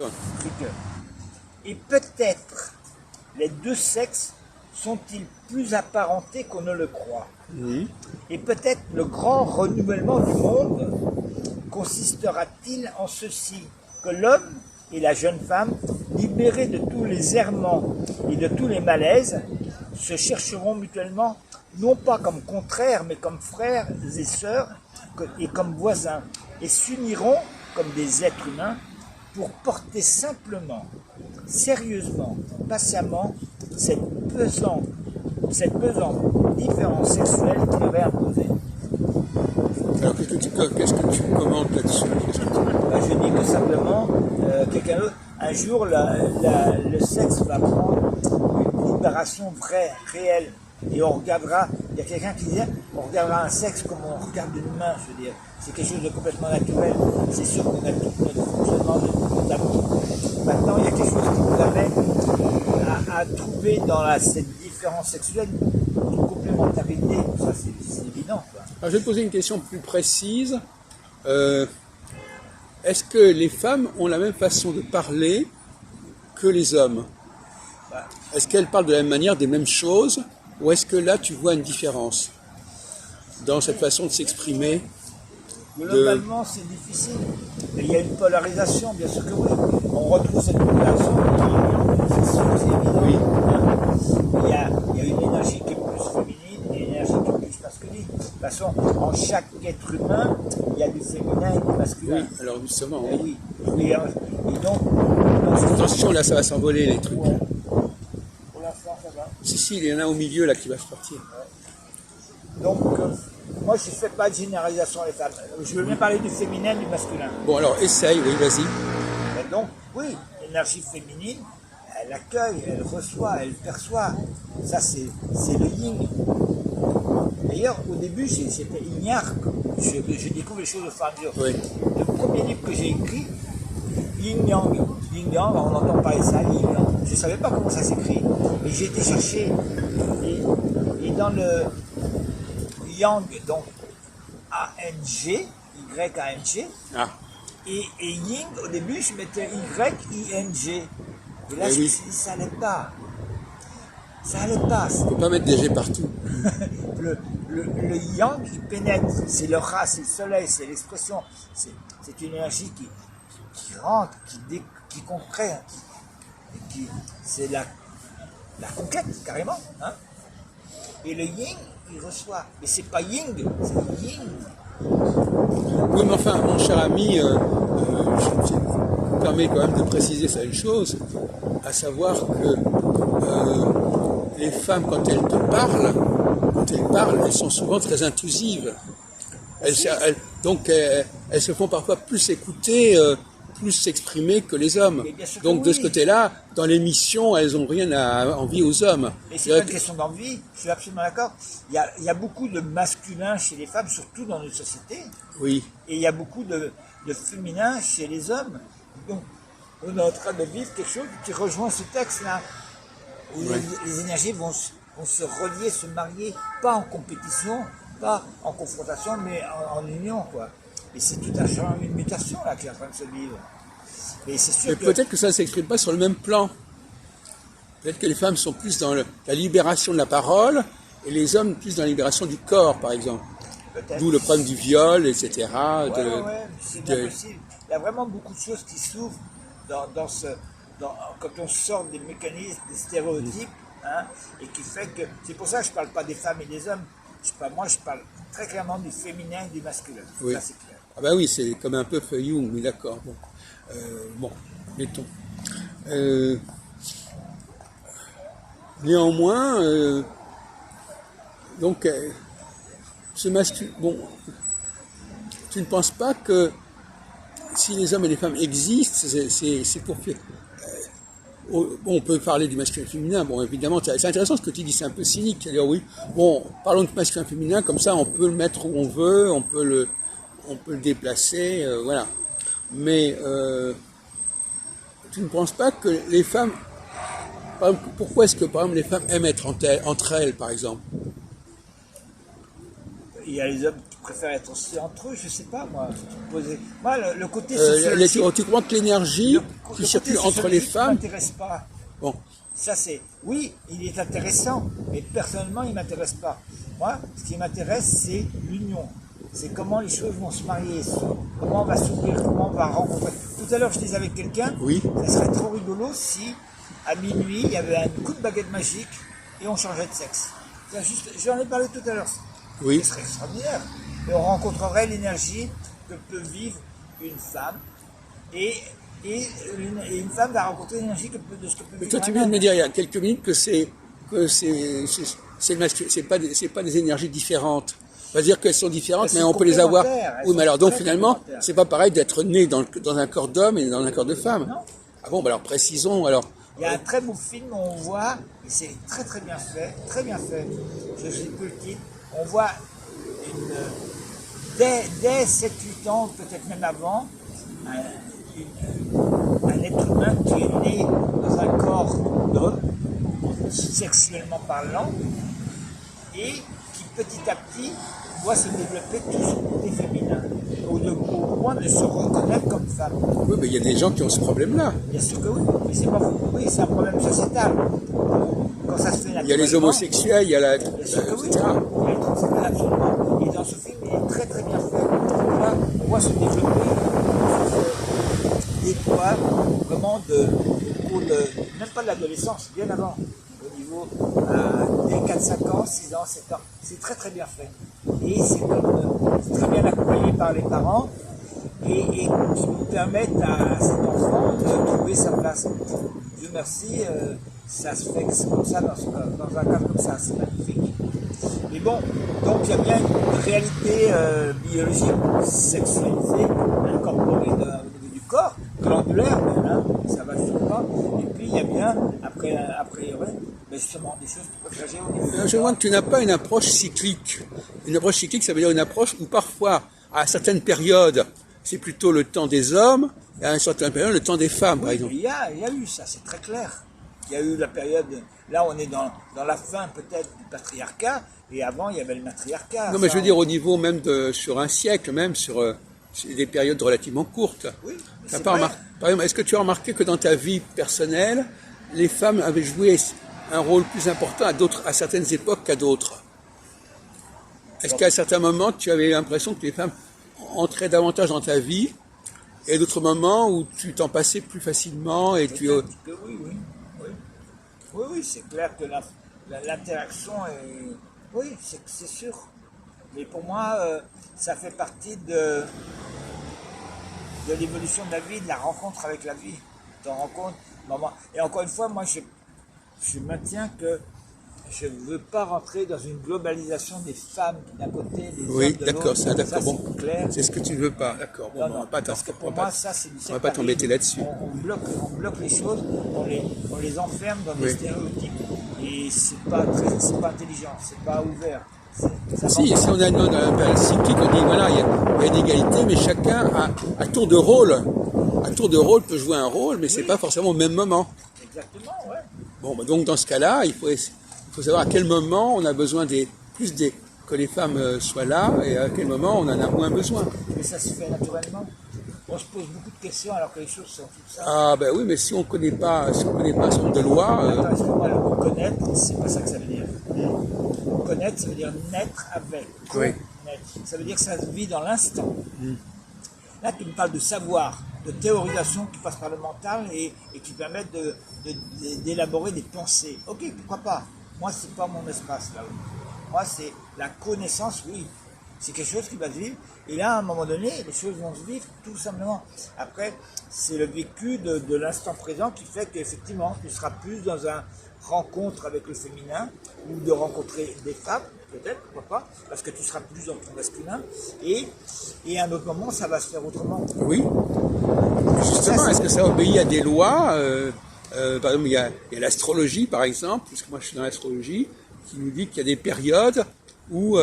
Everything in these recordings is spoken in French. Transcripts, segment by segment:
C'est que, et peut-être les deux sexes sont-ils plus apparentés qu'on ne le croit. Oui. Et peut-être le grand renouvellement du monde consistera-t-il en ceci, que l'homme et la jeune femme, libérés de tous les errements et de tous les malaises, se chercheront mutuellement, non pas comme contraires, mais comme frères et sœurs, et comme voisins, et s'uniront comme des êtres humains pour porter simplement, sérieusement, patiemment, cette pesante différence sexuelle qui leur est imposée. Alors qu'est-ce que tu commentes là-dessus? Je dis que simplement, quelqu'un d'autre, un jour, le sexe va prendre une libération vraie, réelle. Et on regardera, il y a quelqu'un qui disait, on regardera un sexe comme on regarde une main, je veux dire. C'est quelque chose de complètement naturel. C'est sûr qu'on a tout notre fonctionnement d'amour. Maintenant, il y a quelque chose qui nous amène à trouver dans cette différence sexuelle une complémentarité. Ça, c'est évident, quoi. Alors, je vais te poser une question plus précise. Est-ce que les femmes ont la même façon de parler que les hommes? Est-ce qu'elles parlent de la même manière, des mêmes choses? Ou est-ce que là, tu vois une différence dans cette façon de s'exprimer? Globalement, c'est difficile. Il y a une polarisation, bien sûr que oui. On retrouve cette polarisation, c'est sûr, c'est évident. Oui. Il y a une énergie qui est plus féminine et une énergie qui est plus masculine. De toute façon, en chaque être humain, il y a du féminin et du masculin. Oui, alors justement, oui. Oui. Et donc, Attention, là, ça va s'envoler les trucs. ouais. Pour l'instant, ça va. Si, il y en a au milieu là qui va sortir. Donc, moi, je ne fais pas de généralisation des femmes. Je veux bien parler du féminin et du masculin. Bon, alors, essaye, oui, vas-y. Et donc, oui, l'énergie féminine, elle accueille, elle reçoit, elle perçoit. Ça, c'est le yin. D'ailleurs, au début, j'étais ignare. Je découvre les choses au fur et à mesure. Oui. Le premier livre que j'ai écrit, Yin-Yang. Yin-Yang, on entend parler de ça, Yin-Yang. Je ne savais pas comment ça s'écrit. Et j'ai été chercher. Et dans le Yang, donc A-N-G, Y-A-N-G, Ah, et Ying, au début, je mettais Y-I-N-G. Et là, Eh je me oui. suis dit, ça n'allait pas. Ça n'allait pas. faut pas mettre des G partout. Le yang, il pénètre. C'est le ra, c'est le soleil, c'est l'expression. C'est une énergie qui rentre, qui concrète. C'est la conquête, carrément. Hein. Et le yin, il reçoit. Mais c'est pas ying, c'est yin. Oui, mais enfin, mon cher ami, je me permets quand même de préciser ça une chose, à savoir que les femmes, quand elles te parlent, elles sont souvent très intrusives. Donc, elles se font parfois plus écouter, plus s'exprimer que les hommes. Donc, de ce côté-là, dans l'émission, elles n'ont rien à envier aux hommes. Et c'est pas une question d'envie, je suis absolument d'accord. Il y a beaucoup de masculin chez les femmes, surtout dans notre société. Oui. Et il y a beaucoup de féminin chez les hommes. Donc, on est en train de vivre quelque chose qui rejoint ce texte-là, où les énergies vont se relier, se marier, pas en compétition, pas en confrontation, mais en union, quoi. Et c'est tout un genre, une mutation là qui est en train de se vivre. Et c'est sûr Mais peut-être que ça ne s'exprime pas sur le même plan. Peut-être que les femmes sont plus dans la libération de la parole et les hommes plus dans la libération du corps, par exemple. D'où le problème du viol, etc. C'est bien possible. Il y a vraiment beaucoup de choses qui s'ouvrent quand on sort des mécanismes, des stéréotypes, hein, et qui fait que... C'est pour ça que je ne parle pas des femmes et des hommes. Moi, je parle très clairement du féminin et du masculin. Oui. Ça, c'est clair. Ah ben oui, c'est comme un peu Jung, mais d'accord. Bon, mettons. Néanmoins, donc, ce masculin... Bon, tu ne penses pas que si les hommes et les femmes existent, c'est pour faire... Bon, on peut parler du masculin féminin, bon évidemment, c'est intéressant ce que tu dis, c'est un peu cynique, c'est-à-dire oui, bon, parlons du masculin féminin, comme ça on peut le mettre où on veut, on peut le déplacer, voilà. Mais tu ne penses pas que les femmes, par exemple, pourquoi est-ce que par exemple les femmes aiment être entre elles, par exemple? Il y a les hommes qui préfèrent être aussi entre eux, je sais pas moi. Moi, le côté sociologique, tu crois que l'énergie qui circule entre les femmes... m'intéresse pas. Bon, Ça c'est, oui, il est intéressant, mais personnellement il m'intéresse pas. Moi, ce qui m'intéresse, c'est l'union. C'est comment les choses vont se marier, comment on va s'ouvrir, comment on va rencontrer. Tout à l'heure, je disais avec quelqu'un, oui. ça serait trop rigolo si, à minuit, il y avait un coup de baguette magique et on changeait de sexe. J'en ai parlé tout à l'heure. Oui. Ce serait extraordinaire. Et on rencontrerait l'énergie que peut vivre une femme et une femme va rencontrer l'énergie de ce que peut vivre. Mais toi, tu un viens de homme. me dire il y a quelques minutes que c'est pas des énergies différentes. On va dire qu'elles sont différentes, Elles mais sont on peut les avoir. complémentaires, elles Oui, mais sont alors donc très finalement, complémentaires. c'est pas pareil d'être né dans un corps d'homme et dans un corps de femme. Non. Ah bon, bah alors précisons. Alors, Il y a un très beau film où on voit, et c'est très très bien fait, je sais plus le titre, on voit dès 7-8 ans, peut-être même avant, un être humain qui est né dans un corps d'homme, sexuellement parlant, et qui petit à petit voit se développer tout son côté féminin, au point de se reconnaître comme femme. oui, mais il y a des gens qui ont ce problème-là. Bien sûr que oui, mais c'est pas oui, c'est un problème sociétal. Quand ça se fait naturellement. Il y a les homosexuels, il y a la, Bien sûr que oui, etc. absolument. Et dans ce film, il est très très bien fait. Là, on voit se développer des toits vraiment au cours même pas de l'adolescence, bien avant. Au niveau des 4-5 ans, 6 ans, 7 ans. C'est très très bien fait. Et c'est très bien accompagné par les parents et qui nous permettent à cet enfant de trouver sa place. Dieu merci, ça se fait comme ça dans un cadre comme ça, c'est magnifique. Mais bon, donc il y a bien une réalité biologique sexualisée, incorporée au niveau du corps, glandulaire même, hein, ça va sûrement. Et puis il y a bien, après justement des choses qui peuvent agir au niveau du Je vois corps. que tu n'as pas une approche cyclique. Une approche cyclique, ça veut dire une approche où parfois, à certaines périodes, c'est plutôt le temps des hommes, et à une certaine période, le temps des femmes, par Oui, exemple. il y a eu ça, c'est très clair. Il y a eu la période, là on est dans la fin peut-être du patriarcat, et avant il y avait le matriarcat. Non, mais Ça, je veux dire au niveau même sur un siècle, même sur des périodes relativement courtes. Oui, T'as c'est pas vrai. par exemple, est-ce que tu as remarqué que dans ta vie personnelle, les femmes avaient joué un rôle plus important à certaines époques qu'à d'autres? Est-ce qu'à certains moments, tu avais l'impression que les femmes entraient davantage dans ta vie, et d'autres moments où tu t'en passais plus facilement et tu... Peut-être que oui. Oui, c'est clair que l'interaction est... Oui, c'est sûr. Mais pour moi, ça fait partie de l'évolution de la vie, de la rencontre avec la vie. Tu rencontres, maman. Et encore une fois, moi, je maintiens que je ne veux pas rentrer dans une globalisation des femmes d'un côté, des Oui, hommes de l'autre. d'accord, ça, d'accord, bon. C'est clair. C'est ce que tu ne veux pas, d'accord. Bon, Non, on non, va pas parce que pour on va moi, pas- ça, c'est du on va pas t'embêter là-dessus. On bloque les choses, on les enferme dans des Oui. stéréotypes. Et c'est pas intelligent, c'est pas ouvert. Ça Si manque- on a une période cyclique, on dit voilà, il y a une égalité, mais chacun a tour de rôle. À tour de rôle peut jouer un rôle, mais c'est Oui. pas forcément au même moment. Exactement, ouais. Bon, bah donc dans ce cas-là, il faut savoir à quel moment on a besoin que les femmes soient là et à quel moment on en a moins besoin. Mais ça se fait naturellement. On se pose beaucoup de questions alors que les choses sont toutes ça. Ah ben oui, mais si on connaît pas un certain nombre de lois, Attends, excuse-moi, le mot connaître, c'est pas ça que ça veut dire. Connaître, ça veut dire naître avec. Oui. Naître. Ça veut dire que ça se vit dans l'instant. Là, tu me parles de savoir, de théorisation qui passe par le mental et qui permettent d'élaborer des pensées. Ok, pourquoi pas. Moi, c'est pas mon espace là. Moi, c'est la connaissance, oui. C'est quelque chose qui va se vivre. Et là, à un moment donné, les choses vont se vivre tout simplement. Après, c'est le vécu de l'instant présent qui fait qu'effectivement, tu seras plus dans une rencontre avec le féminin ou de rencontrer des femmes, peut-être, pourquoi pas, parce que tu seras plus dans ton masculin. Et à un autre moment, ça va se faire autrement. oui. Justement, est-ce que ça obéit à des lois par exemple, il y a l'astrologie, par exemple, puisque moi je suis dans l'astrologie, qui nous dit qu'il y a des périodes où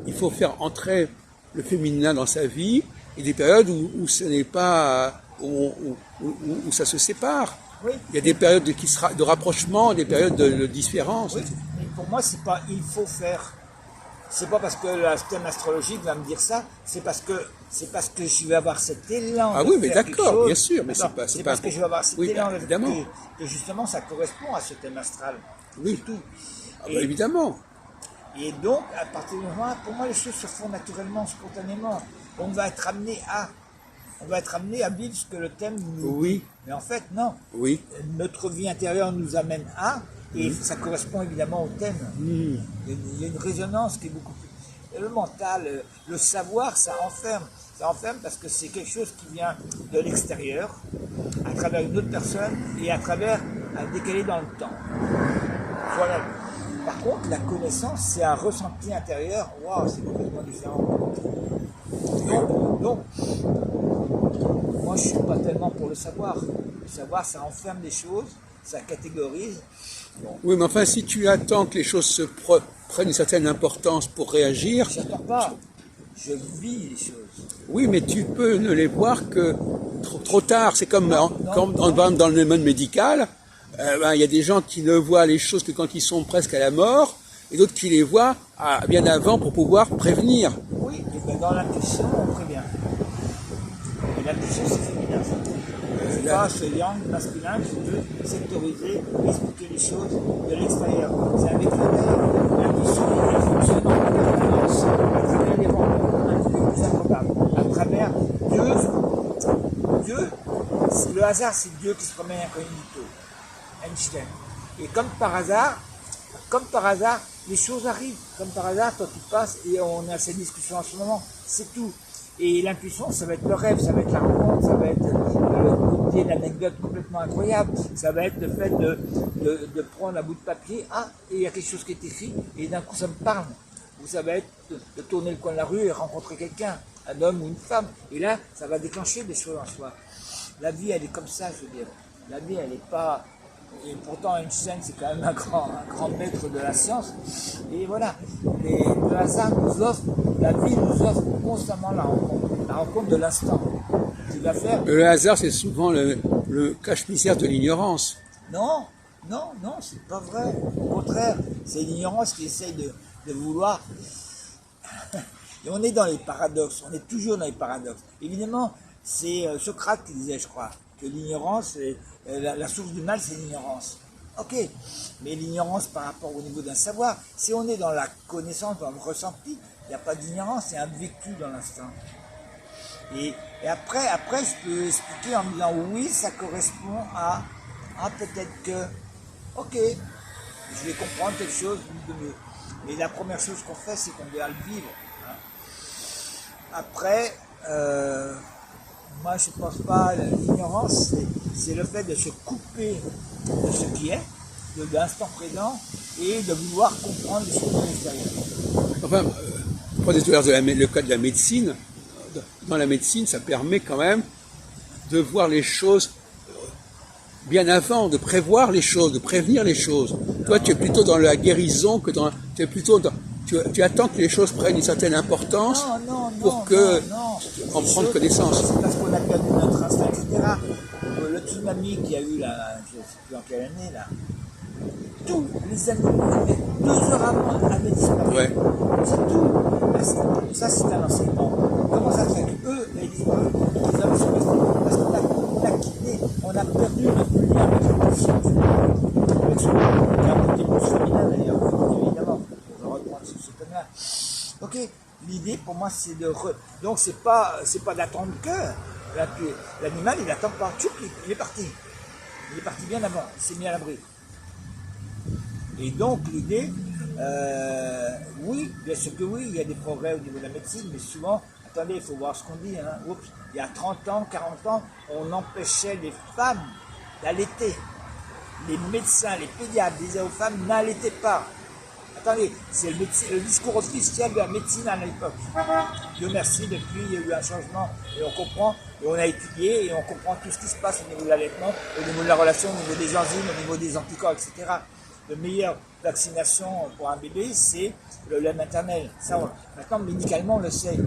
il faut faire entrer le féminin dans sa vie, et des périodes où ce n'est pas, où ça se sépare. Oui. Il y a des périodes de rapprochement, des périodes de différence. Oui, mais pour moi, c'est pas il faut faire. c'est pas parce que le thème astrologique va me dire ça, c'est parce que je vais avoir cet élan. Ah de oui, mais faire quelque d'accord, chose. bien sûr, mais D'accord, c'est parce pas. que je vais avoir cet Oui, élan bah, évidemment. que justement ça correspond à ce thème astral. Oui. C'est tout. Ah bah, évidemment. Et donc, à partir du moment, pour moi, les choses se font naturellement, spontanément. On va être amené à vivre ce que le thème nous Oui. dit. Mais en fait, non. Oui. Notre vie intérieure nous amène à, et ça correspond évidemment au thème. Il y a une résonance qui est beaucoup plus... Le mental, le savoir, ça enferme. Ça enferme parce que c'est quelque chose qui vient de l'extérieur, à travers une autre personne, et à travers un décalé dans le temps. Voilà. Par contre, la connaissance, c'est un ressenti intérieur. Waouh, c'est complètement différent. Donc, moi, je ne suis pas tellement pour le savoir. Le savoir, ça enferme des choses, ça catégorise. Bon. Oui, mais enfin, si tu attends que les choses prennent une certaine importance pour réagir, Je n'attends pas. Je vis les choses. oui, mais tu peux ne les voir que trop tard. C'est comme quand on va dans le domaine médical. Il y a des gens qui ne voient les choses que quand ils sont presque à la mort, et d'autres qui les voient bien avant pour pouvoir prévenir. Oui, et bien dans l'intuition, on prévient. Et l'intuition, c'est féminin, ça. C'est pas ce yang masculin qui peut sectoriser, expliquer les choses de l'extérieur. C'est avec l'intérieur. L'intuition, elle fonctionne en permanence, à travers les rencontres les plus improbables, à travers Dieu, le hasard, c'est Dieu qui se promène incognito. Einstein. Et comme par hasard, les choses arrivent. Comme par hasard, toi tu passes et on a cette discussion en ce moment, c'est tout. Et l'intuition, ça va être le rêve, ça va être la rencontre, ça va être une anecdote complètement incroyable, ça va être le fait de prendre un bout de papier, et il y a quelque chose qui est écrit, et d'un coup ça me parle. Ou ça va être de tourner le coin de la rue et rencontrer quelqu'un, un homme ou une femme. Et là, ça va déclencher des choses en soi. La vie, elle est comme ça, je veux dire. La vie, elle n'est pas... Et pourtant, Einstein, c'est quand même un grand maître de la science. Et voilà. Et le hasard nous offre, la vie nous offre constamment la rencontre de l'instant. Tu vas faire. Le hasard, c'est souvent le cache-misère de l'ignorance. Non, c'est pas vrai. Au contraire, c'est l'ignorance qui essaye de vouloir. Et on est dans les paradoxes. On est toujours dans les paradoxes. Évidemment, c'est Socrate qui disait, je crois, que l'ignorance, la source du mal, c'est l'ignorance. Ok, mais l'ignorance par rapport au niveau d'un savoir, si on est dans la connaissance, dans le ressenti, il n'y a pas d'ignorance, c'est un vécu dans l'instant. Et après, je peux expliquer en me disant, oui, ça correspond à peut-être que, ok, je vais comprendre quelque chose de mieux. Mais la première chose qu'on fait, c'est qu'on doit le vivre. Hein. Après, moi, je ne pense pas, l'ignorance, c'est le fait de se couper de ce qui est, de l'instant présent, et de vouloir comprendre les choses de l'extérieur. Enfin, prenez tout à l'heure le cas de la médecine. Dans la médecine, ça permet quand même de voir les choses bien avant, de prévoir les choses, de prévenir les choses. Toi, tu es plutôt dans la guérison que dans... Tu es plutôt dans... Tu attends que les choses prennent une certaine importance pour en prendre connaissance. C'est parce qu'on a perdu notre instinct, etc. Le tsunami qu'il y a eu là, je ne sais plus en quelle année, là, tous les animaux avaient 2 heures avant avaient disparu. Ouais. C'est tout. Ça, c'est un enseignement. Comment ça se fait qu'eux avaient disparu, les hommes sont restés? Parce qu'on a quitté, on a perdu notre lien avec la conscience. Avec ce qui a un côté plus féminin d'ailleurs, évidemment. On va reprendre sur ce thème-là. Ok, l'idée pour moi c'est de... Donc c'est pas d'attendre que l'animal il attend pas. Tchoup, il est parti. Il est parti bien avant, il s'est mis à l'abri. Et donc l'idée, oui, bien sûr que oui, il y a des progrès au niveau de la médecine, mais souvent, attendez, il faut voir ce qu'on dit, hein. Oups, il y a 30 ans, 40 ans, on empêchait les femmes d'allaiter. Les médecins, les pédiatres disaient aux femmes, n'allaitez pas. Attendez, c'est le discours officiel de la médecine à l'époque. Dieu merci, depuis il y a eu un changement et on comprend, et on a étudié et on comprend tout ce qui se passe au niveau de l'allaitement, au niveau de la relation, au niveau des enzymes, au niveau des anticorps, etc. La meilleure vaccination pour un bébé, c'est le lait maternel. Ça, maintenant, médicalement, on le sait.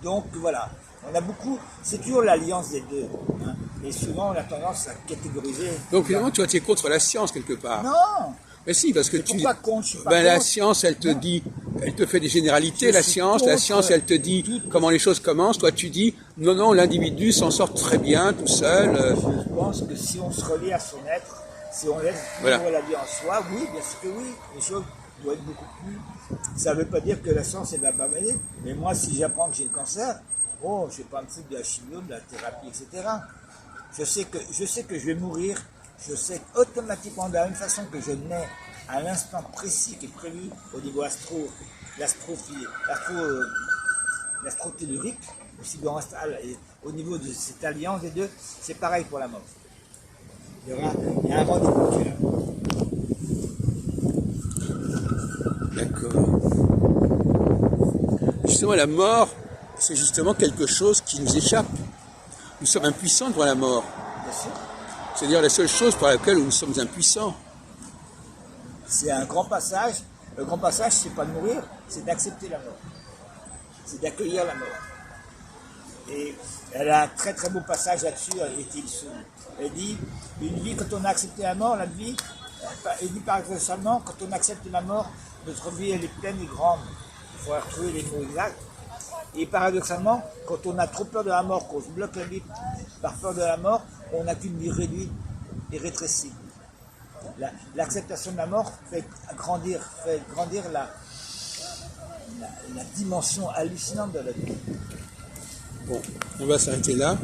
Donc voilà, on a beaucoup, c'est toujours l'alliance des deux. Hein. Et souvent, on a tendance à catégoriser. Donc finalement, tu es contre la science quelque part. Non, Mais si, parce que Je suis pas contre, je suis pas ben, la contre. science, elle te dit, elle te fait des généralités, Je la suis science, contre elle te dit tout. comment les choses commencent. Toi, tu dis, non, non, l'individu s'en sort très bien, tout seul. Je pense que si on se relie à son être, si on laisse Voilà. vivre la vie en soi, oui, bien sûr que oui, les choses doivent être beaucoup plus. Ça ne veut pas dire que la science elle va pas m'aider, mais moi, si j'apprends que j'ai le cancer, oh, je ne vais pas me foutre de la chimio, de la thérapie, etc. Je sais que je vais mourir, je sais automatiquement de la même façon que je nais à l'instant précis qui est prévu au niveau l'astrotellurique, aussi au niveau de cette alliance des deux, c'est pareil pour la mort. Il y a un rendez-vous qui est là. D'accord. Justement, la mort, c'est justement quelque chose qui nous échappe. Nous sommes impuissants devant la mort. Bien sûr. C'est-à-dire la seule chose par laquelle nous sommes impuissants. C'est un grand passage. Le grand passage, c'est pas de mourir, c'est d'accepter la mort. C'est d'accueillir la mort. Et elle a un très très beau passage là-dessus, est-il soumis. Elle dit, une vie, quand on a accepté la mort, la vie, elle dit paradoxalement, quand on accepte la mort, notre vie elle est pleine et grande. Il faut retrouver les mots exacts. Et paradoxalement, quand on a trop peur de la mort, qu'on se bloque la vie par peur de la mort, on n'a qu'une vie réduite et rétrécie. L'acceptation de la mort fait grandir la dimension hallucinante de la vie. Bon, on va s'arrêter là.